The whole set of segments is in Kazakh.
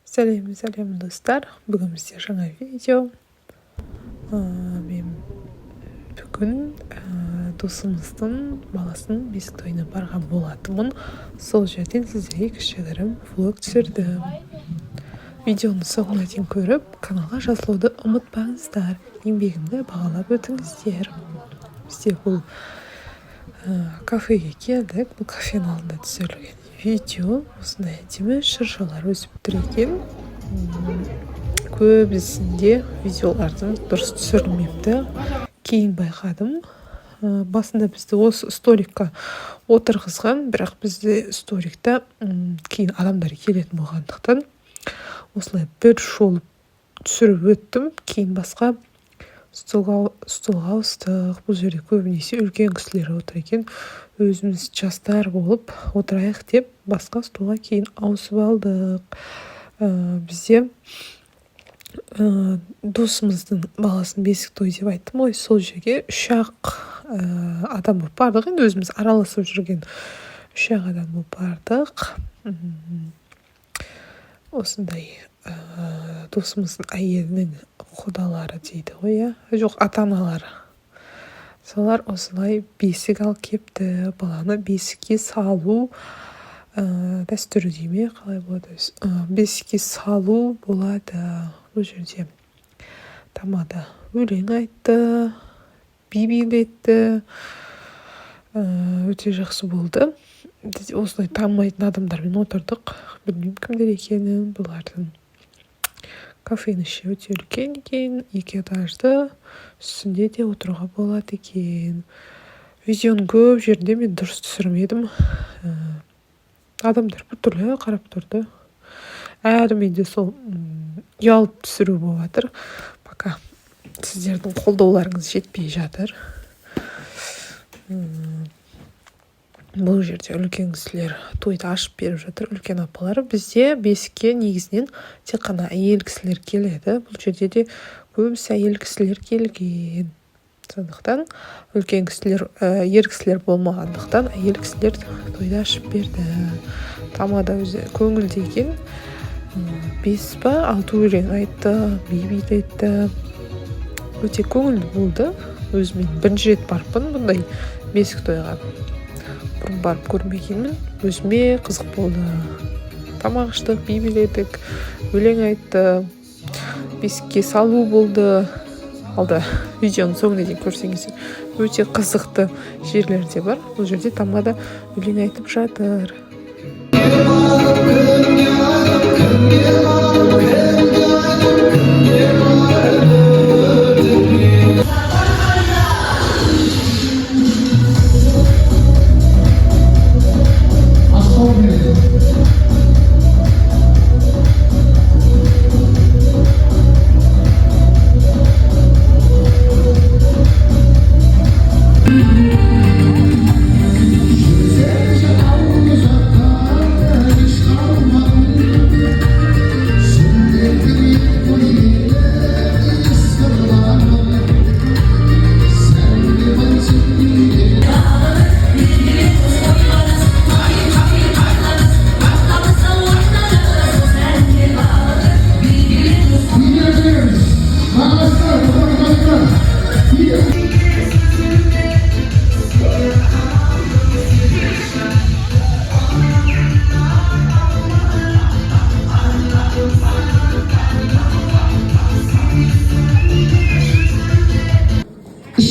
Сәлем достар, бүгін бізде жаңа видео. Мен бүгін досымыздың баласының бесік тойына барған болатынмын. Сол жерден сіздерге кішігірім влог түсірдім. Видеоны соңына дейін көріп, каналға жазылуды ұмытпаңыздар. Еңбегімді бағалап өтіңіздер. Бізде бұл кафеге келдік. Бұл кафенің алдында түсірілген видео. Осындай әдемі шыршалар өсіп тұр екен. Көбісінде видеолардың дұрыс түсірілмепті. Кейін байқадым. Басында бізді осы столикқа отырғызған, бірақ бізде столикта кейін адамдар келетін болғандықтан осылай бір шолып түсіріп өттім. Кейін басқа столға ауыстық. Бұл жерде көбінесе үлкен кісілер отыр екен. Өзіміз жастар болып отырайық деп басқа столға кейін ауысып алдық. Бізде досымыздың баласын бесік той деп айттым ғой, сол жерге 3-ақ адам болып бардық. Енді өзіміз араласып жүрген 3-ақ адам болып бардық. Осындай досымыздың әйелінің құдалары дейді ғой, жоқ, ата-аналары. Солар осылай бесік алып кепті. Баланы бесікке салу дәстүрі дей ме, қалай болады? Бесікке салу болады. Бұл жерде тамада өлең айтты, би билетті. Өте жақсы болды. Біз осылай танымайтын адамдармен отырдық. Білмеймін кімдер екенін. Бұлардың кафенің іші өте үлкен екен, 2 этажды, үстінде де отыруға болады екен. Видеоның көп жерінде мен дұрыс түсірмедім. Адамдар бір түрлі қарап тұрды. Әлі менде сол ұялып түсіру болып жатыр. Пока сіздердің қолдауларыңыз жетпей жатыр. Бұл жерде үлкен кісілер тойды ашып беріп жатыр, үлкен апалары. Бізде бесікке негізінен тек қана әйел кісілер келеді. Бұл жерде де көбісі әйел кісілер келген. Сондықтан үлкен кісілер, ер кісілер болмағандықтан әйел кісілер тойды ашып берді. Тамада өзі көңілді екен. 5-6 өлең айтты, би билетті. Өте көңілді болды. Өзімен бірінші рет барыппын бұндай бесік тойға. Бұрын барып көрмегенмін. Өзіме қызық болды. Тамақ іштік, би биледік, өлең айтты, бесікке салу болды. Алда видеоның соңына дейін көрсеңіздер, өте қызықты жерлер де бар. Бұл жерде тамада өлең айтып жатыр.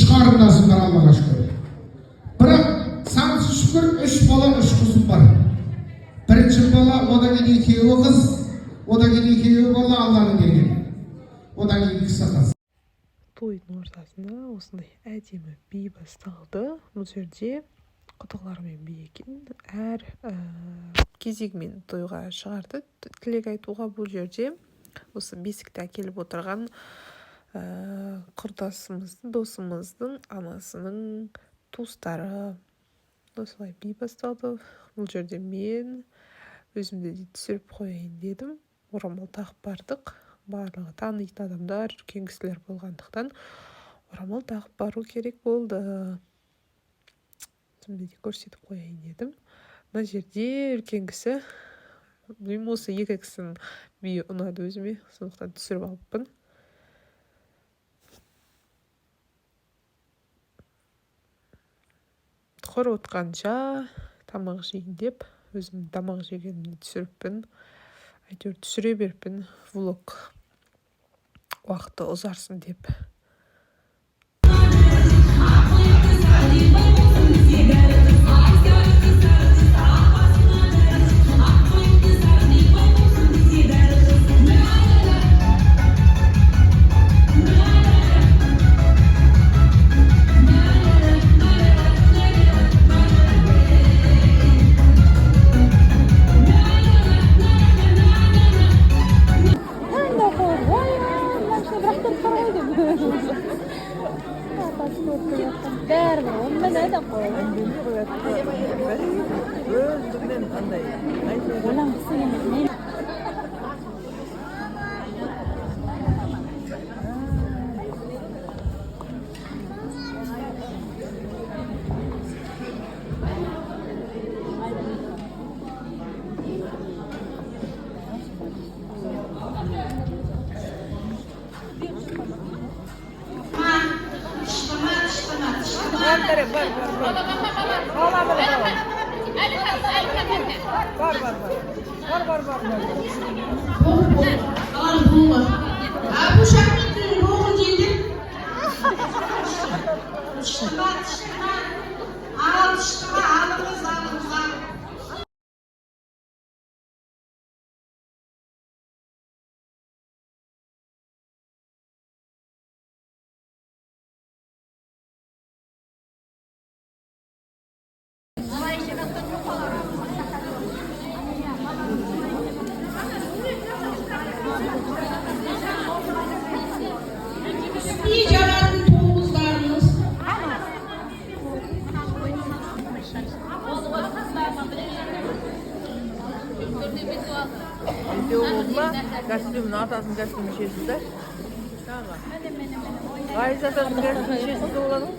Қарындасымдар Аллаға шүкір. Бірақ сансыз шүкір 3 бала 3 қызым бар. Бірінші бала, одан кейін 2 қыз, одан кейін 2 бала Алланың берген. Одан кейін 2 қыз. Тойдың ортасында осындай әдемі би басталды. Бұл жерде құдалармен би екен. Әр кезегімен тойға шығарды. Тілек айтуға бұл жерде осы бесікті әкеліп отырған құрдасымыздың, досымыздың анасының туыстары. Осылай би басталды. Бұл жерде мен өзімді де түсіріп қояйын дедім. Орамал тағып бардық. Барлығы танитын адамдар, үлкен кісілер болғандықтан орамал тағып бару керек болды. Өзімді де көрсетіп қояйын дедім. Мына жерде үлкен кісі білмеймін, осы екі кісінің биі ұнады өзіме, сондықтан түсіріп алыппын. Қор отқанша тамақ жейін деп өзім тамақ жегенімді түсіріппін. Әйтеуір түсіре беріппін, влог уақыты ұзарсын деп. Костюмün атасының костюмі шешілді. Ғайыз атасының костюмі шешілді олардың.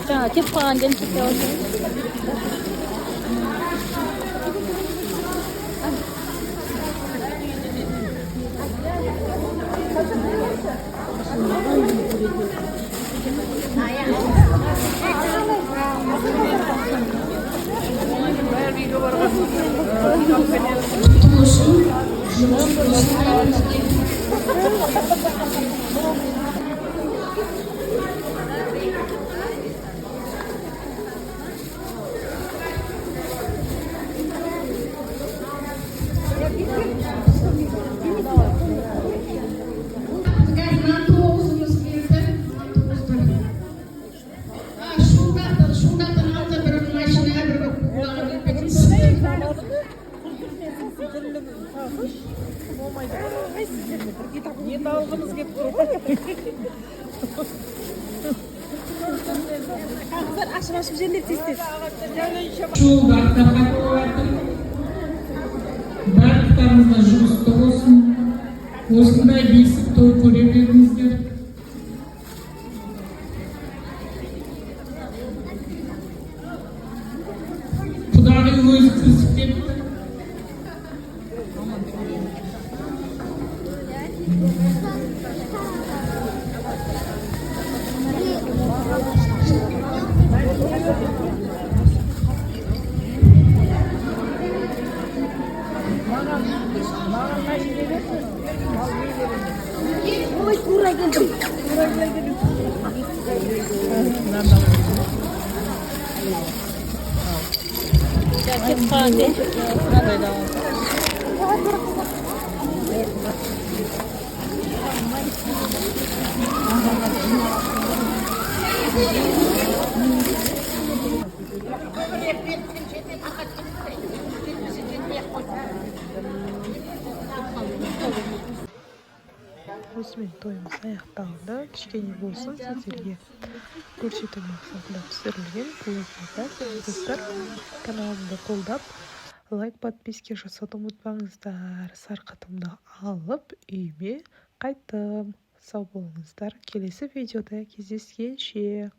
жаңа кетіп қалған жемшікке Енді алғымыз келіп тұр. Қағыздар ашып жерлеп тез-тез. Жол бағыттарға қойылатын. Барлықтарыңызға жұмысты болсын. Осындай бесік той көре беріңіздер. Ой, тура келдім. Кетіп қалған де. Осымен тойымыз аяқталды. Кішкене болсын сіздерге көрсету мақсатында түсірілген блогтар. Достар, каналымды қолдап, лайк, подписка жасауды ұмытпаңыздар. Сарқытымды алып, үйіме қайттым. Сау болыңыздар. Келесі видеода кездескенше.